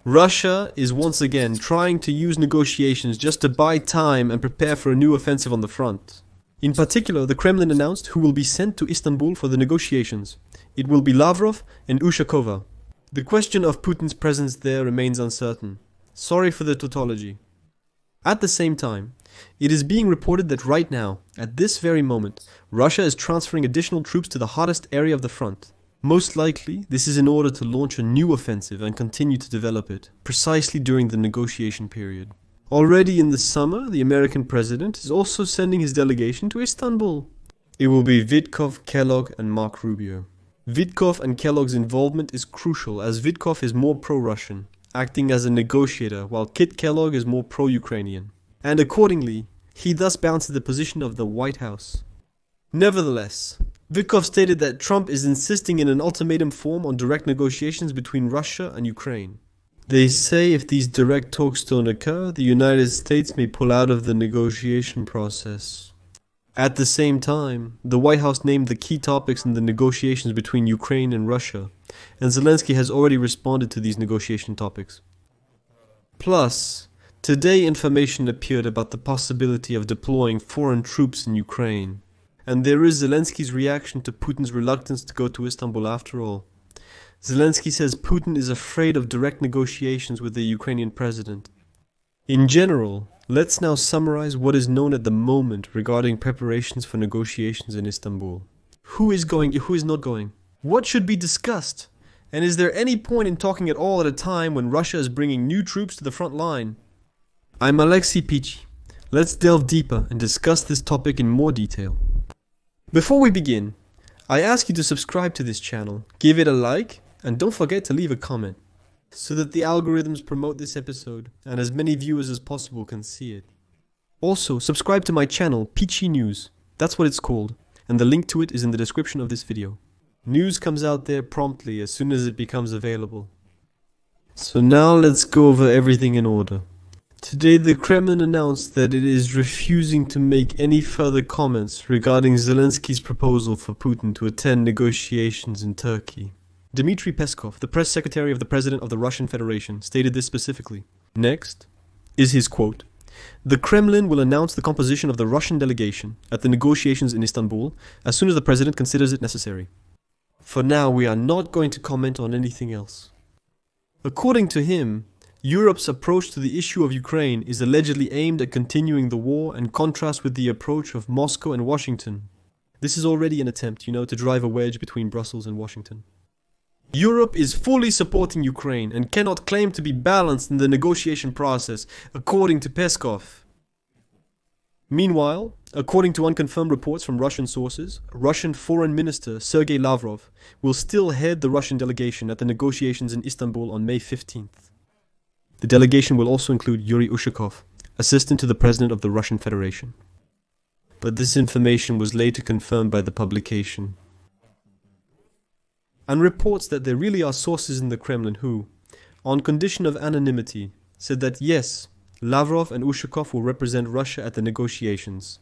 Russia is once again trying to use negotiations just to buy time and prepare for a new offensive on the front. In particular, the Kremlin announced who will be sent to Istanbul for the negotiations. It will be Lavrov and Ushakova. The question of Putin's presence there remains uncertain. Sorry for the tautology. At the same time, it is being reported that right now, at this very moment, Russia is transferring additional troops to the hottest area of the front. Most likely, this is in order to launch a new offensive and continue to develop it, precisely during the negotiation period. Already in the summer, the American president is also sending his delegation to Istanbul. It will be Vitkov, Kellogg, and Mark Rubio. Vitkov and Kellogg's involvement is crucial as Vitkov is more pro-Russian, acting as a negotiator, while Kit Kellogg is more pro-Ukrainian. And accordingly, he thus bounces the position of the White House. Nevertheless, Vitkov stated that Trump is insisting in an ultimatum form on direct negotiations between Russia and Ukraine. They say if these direct talks don't occur, the United States may pull out of the negotiation process. At the same time, the White House named the key topics in the negotiations between Ukraine and Russia, and Zelenskyy has already responded to these negotiation topics. Plus, today information appeared about the possibility of deploying foreign troops in Ukraine, and there is Zelenskyy's reaction to Putin's reluctance to go to Istanbul after all. Zelenskyy says Putin is afraid of direct negotiations with the Ukrainian president. In general, let's now summarize what is known at the moment regarding preparations for negotiations in Istanbul. Who is going, who is not going? What should be discussed? And is there any point in talking at all at a time when Russia is bringing new troops to the front line? I'm Alexei Pichi. Let's delve deeper and discuss this topic in more detail. Before we begin, I ask you to subscribe to this channel, give it a like, and don't forget to leave a comment, so that the algorithms promote this episode and as many viewers as possible can see it. Also, subscribe to my channel, Peachy News. That's what it's called, and the link to it is in the description of this video. News comes out there promptly as soon as it becomes available. So now let's go over everything in order. Today the Kremlin announced that it is refusing to make any further comments regarding Zelenskyy's proposal for Putin to attend negotiations in Turkey. Dmitry Peskov, the press secretary of the President of the Russian Federation, stated this specifically. Next is his quote. The Kremlin will announce the composition of the Russian delegation at the negotiations in Istanbul as soon as the President considers it necessary. For now, we are not going to comment on anything else. According to him, Europe's approach to the issue of Ukraine is allegedly aimed at continuing the war and contrasts with the approach of Moscow and Washington. This is already an attempt, to drive a wedge between Brussels and Washington. Europe is fully supporting Ukraine and cannot claim to be balanced in the negotiation process, according to Peskov. Meanwhile, according to unconfirmed reports from Russian sources, Russian Foreign Minister Sergei Lavrov will still head the Russian delegation at the negotiations in Istanbul on May 15th. The delegation will also include Yuri Ushakov, assistant to the President of the Russian Federation. But this information was later confirmed by the publication. And reports that there really are sources in the Kremlin who, on condition of anonymity, said that yes, Lavrov and Ushakov will represent Russia at the negotiations.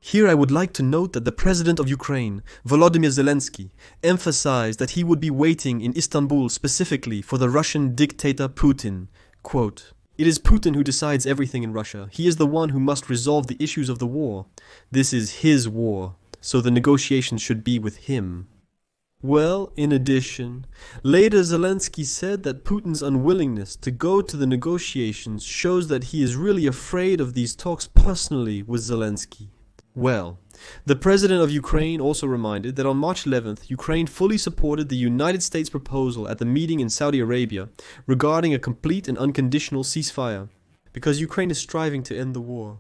Here I would like to note that the President of Ukraine, Volodymyr Zelenskyy, emphasized that he would be waiting in Istanbul specifically for the Russian dictator Putin. Quote, "It is Putin who decides everything in Russia. He is the one who must resolve the issues of the war. This is his war, so the negotiations should be with him." Well, in addition, later Zelenskyy said that Putin's unwillingness to go to the negotiations shows that he is really afraid of these talks personally with Zelenskyy. Well, the president of Ukraine also reminded that on March 11th, Ukraine fully supported the United States proposal at the meeting in Saudi Arabia regarding a complete and unconditional ceasefire, because Ukraine is striving to end the war.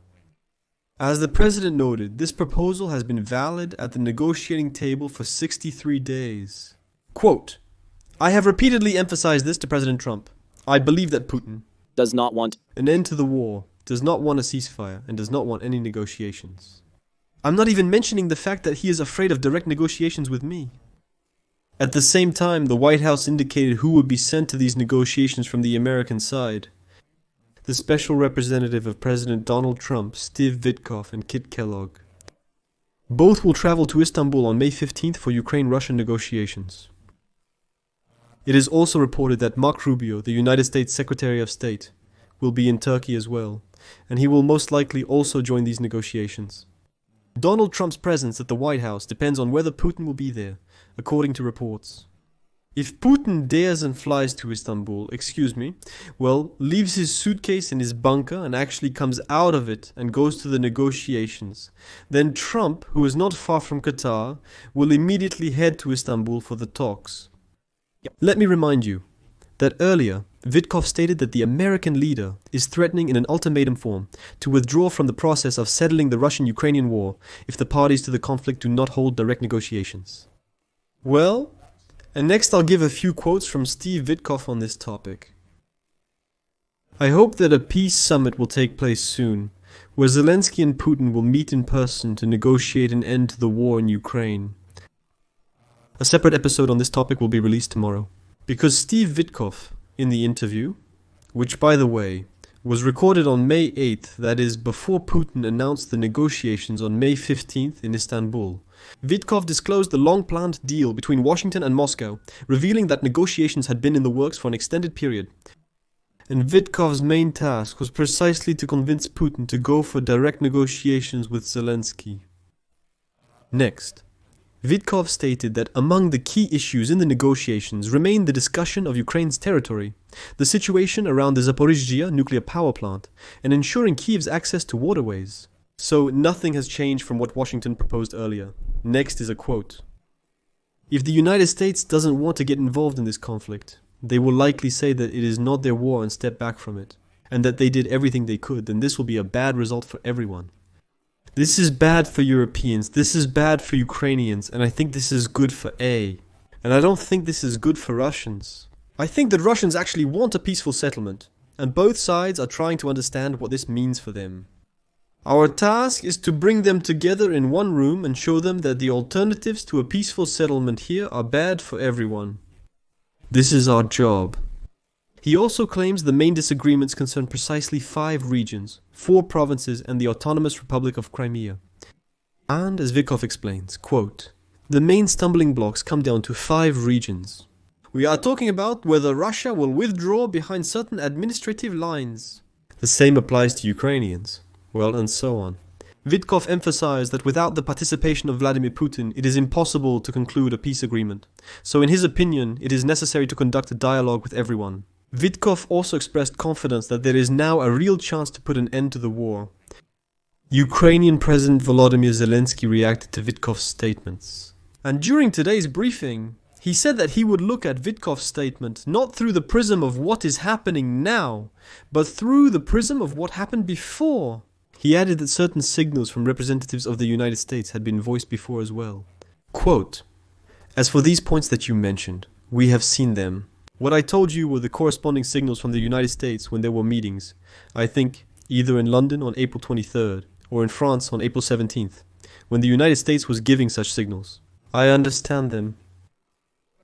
As the president noted, this proposal has been valid at the negotiating table for 63 days. Quote, "I have repeatedly emphasized this to President Trump. I believe that Putin does not want an end to the war, does not want a ceasefire, and does not want any negotiations. I'm not even mentioning the fact that he is afraid of direct negotiations with me." At the same time, the White House indicated who would be sent to these negotiations from the American side. The special representative of President Donald Trump, Steve Vitkov, and Kit Kellogg. Both will travel to Istanbul on May 15th for Ukraine-Russia negotiations. It is also reported that Mark Rubio, the United States Secretary of State, will be in Turkey as well, and he will most likely also join these negotiations. Donald Trump's presence at the White House depends on whether Putin will be there, according to reports. If Putin dares and flies to Istanbul, leaves his suitcase in his bunker and actually comes out of it and goes to the negotiations, then Trump, who is not far from Qatar, will immediately head to Istanbul for the talks. Let me remind you that earlier, Vitkov stated that the American leader is threatening in an ultimatum form to withdraw from the process of settling the Russian-Ukrainian war if the parties to the conflict do not hold direct negotiations. Well, and next I'll give a few quotes from Steve Vitkov on this topic. I hope that a peace summit will take place soon, where Zelenskyy and Putin will meet in person to negotiate an end to the war in Ukraine. A separate episode on this topic will be released tomorrow. Because Steve Vitkov, in the interview, which by the way, was recorded on May 8th, that is before Putin announced the negotiations on May 15th in Istanbul, Vitkov disclosed the long-planned deal between Washington and Moscow, revealing that negotiations had been in the works for an extended period. And Vitkov's main task was precisely to convince Putin to go for direct negotiations with Zelenskyy. Next, Vitkov stated that among the key issues in the negotiations remained the discussion of Ukraine's territory, the situation around the Zaporizhzhia nuclear power plant, and ensuring Kyiv's access to waterways. So nothing has changed from what Washington proposed earlier. Next is a quote. If the United States doesn't want to get involved in this conflict, they will likely say that it is not their war and step back from it, and that they did everything they could, then this will be a bad result for everyone. This is bad for Europeans, this is bad for Ukrainians, and I think this is good for A. And I don't think this is good for Russians. I think that Russians actually want a peaceful settlement, and both sides are trying to understand what this means for them. Our task is to bring them together in one room and show them that the alternatives to a peaceful settlement here are bad for everyone. This is our job. He also claims the main disagreements concern precisely 5 regions, 4 provinces and the Autonomous Republic of Crimea. And as Vitkov explains, quote, the main stumbling blocks come down to 5 regions. We are talking about whether Russia will withdraw behind certain administrative lines. The same applies to Ukrainians. Well, and so on. Vitkov emphasized that without the participation of Vladimir Putin, it is impossible to conclude a peace agreement. So in his opinion, it is necessary to conduct a dialogue with everyone. Vitkov also expressed confidence that there is now a real chance to put an end to the war. Ukrainian President Volodymyr Zelenskyy reacted to Vitkov's statements. And during today's briefing, he said that he would look at Vitkov's statement not through the prism of what is happening now, but through the prism of what happened before. He added that certain signals from representatives of the United States had been voiced before as well. Quote, as for these points that you mentioned, we have seen them. What I told you were the corresponding signals from the United States when there were meetings, I think either in London on April 23rd or in France on April 17th, when the United States was giving such signals. I understand them.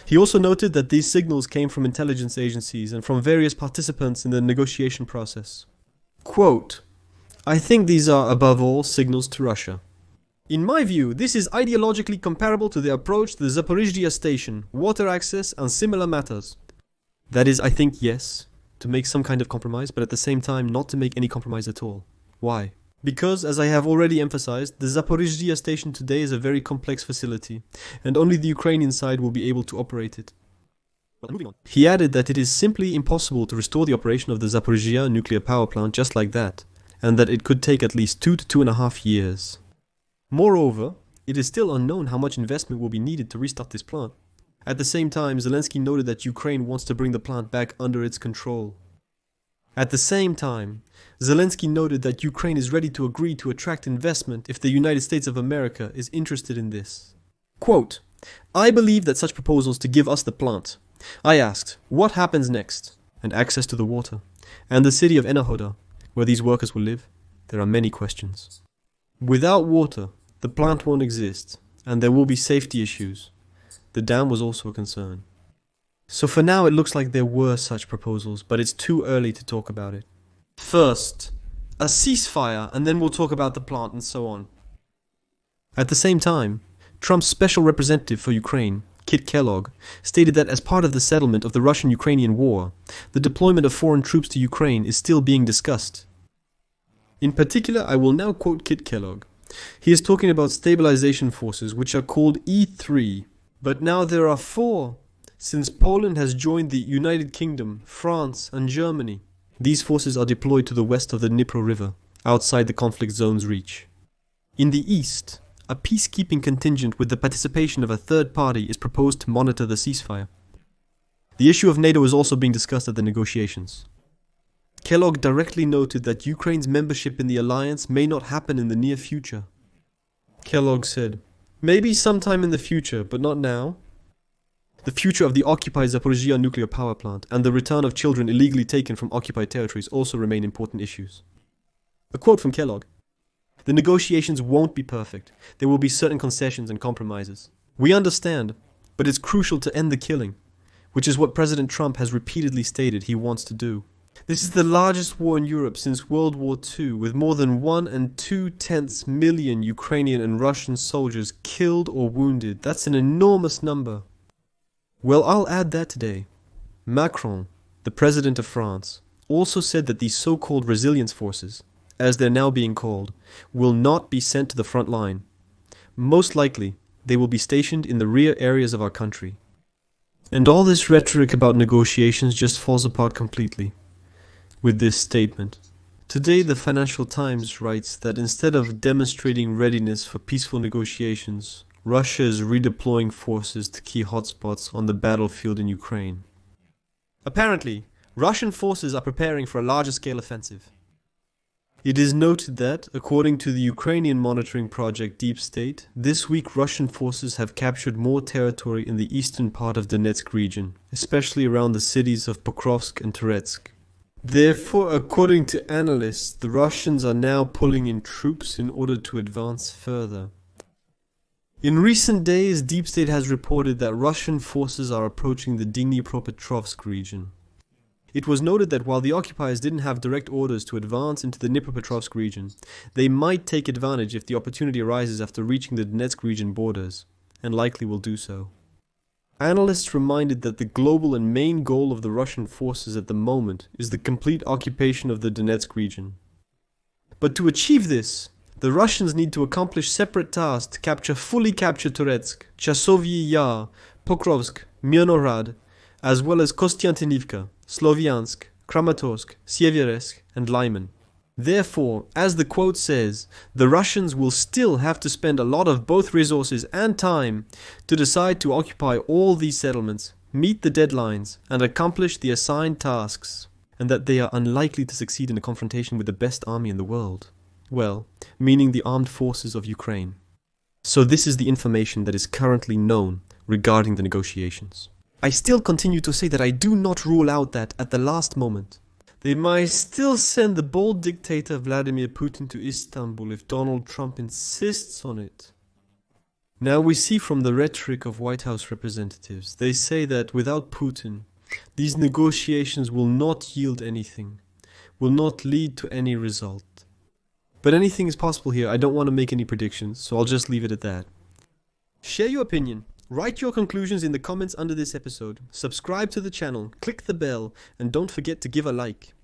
He also noted that these signals came from intelligence agencies and from various participants in the negotiation process. Quote, I think these are above all signals to Russia. In my view, this is ideologically comparable to the approach to the Zaporizhzhia station, water access and similar matters. That is, I think, yes, to make some kind of compromise, but at the same time not to make any compromise at all. Why? Because, as I have already emphasized, the Zaporizhzhia station today is a very complex facility, and only the Ukrainian side will be able to operate it. Well, moving on. He added that it is simply impossible to restore the operation of the Zaporizhzhia nuclear power plant just like that, and that it could take at least 2 to 2.5 years. Moreover, it is still unknown how much investment will be needed to restart this plant. At the same time, Zelenskyy noted that Ukraine wants to bring the plant back under its control. At the same time, Zelenskyy noted that Ukraine is ready to agree to attract investment if the United States of America is interested in this. Quote, I believe that such proposals to give us the plant. I asked, what happens next? And access to the water. And the city of Enerhoda, where these workers will live? There are many questions. Without water, the plant won't exist, and there will be safety issues. The dam was also a concern. So for now it looks like there were such proposals, but it's too early to talk about it. First, a ceasefire, and then we'll talk about the plant and so on. At the same time, Trump's special representative for Ukraine, Kit Kellogg, stated that as part of the settlement of the Russian-Ukrainian war, the deployment of foreign troops to Ukraine is still being discussed. In particular, I will now quote Kit Kellogg. He is talking about stabilization forces, which are called E3, but now there are 4, since Poland has joined the United Kingdom, France, and Germany. These forces are deployed to the west of the Dnipro River, outside the conflict zone's reach. In the east, a peacekeeping contingent with the participation of a third party is proposed to monitor the ceasefire. The issue of NATO is also being discussed at the negotiations. Kellogg directly noted that Ukraine's membership in the alliance may not happen in the near future. Kellogg said, "Maybe sometime in the future, but not now." The future of the occupied Zaporizhzhia nuclear power plant and the return of children illegally taken from occupied territories also remain important issues. A quote from Kellogg: "The negotiations won't be perfect. There will be certain concessions and compromises. We understand, but it's crucial to end the killing, which is what President Trump has repeatedly stated he wants to do. This is the largest war in Europe since World War II, with more than 1 2/10 million Ukrainian and Russian soldiers killed or wounded. That's an enormous number." Well, I'll add that today. Macron, the president of France, also said that these so-called resilience forces, as they're now being called, will not be sent to the front line. Most likely, they will be stationed in the rear areas of our country. And all this rhetoric about negotiations just falls apart completely with this statement. Today, the Financial Times writes that instead of demonstrating readiness for peaceful negotiations, Russia is redeploying forces to key hotspots on the battlefield in Ukraine. Apparently, Russian forces are preparing for a larger-scale offensive. It is noted that, according to the Ukrainian monitoring project Deep State, this week Russian forces have captured more territory in the eastern part of Donetsk region, especially around the cities of Pokrovsk and Toretsk. Therefore, according to analysts, the Russians are now pulling in troops in order to advance further. In recent days, Deep State has reported that Russian forces are approaching the Dnipropetrovsk region. It was noted that while the occupiers didn't have direct orders to advance into the Dnipropetrovsk region, they might take advantage if the opportunity arises after reaching the Donetsk region borders, and likely will do so. Analysts reminded that the global and main goal of the Russian forces at the moment is the complete occupation of the Donetsk region. But to achieve this, the Russians need to accomplish separate tasks to capture fully captured Toretsk, Chasovyi Yar, Pokrovsk, Mirnorad, as well as Kostiantynivka, Sloviansk, Kramatorsk, Sieveresk, and Lyman. Therefore, as the quote says, the Russians will still have to spend a lot of both resources and time to decide to occupy all these settlements, meet the deadlines, and accomplish the assigned tasks, and that they are unlikely to succeed in a confrontation with the best army in the world. Well, meaning the armed forces of Ukraine. So this is the information that is currently known regarding the negotiations. I still continue to say that I do not rule out that, at the last moment, they might still send the bold dictator Vladimir Putin to Istanbul if Donald Trump insists on it. Now we see from the rhetoric of White House representatives, they say that without Putin, these negotiations will not yield anything, will not lead to any result. But anything is possible here. I don't want to make any predictions, so I'll just leave it at that. Share your opinion. Write your conclusions in the comments under this episode. Subscribe to the channel, click the bell, and don't forget to give a like.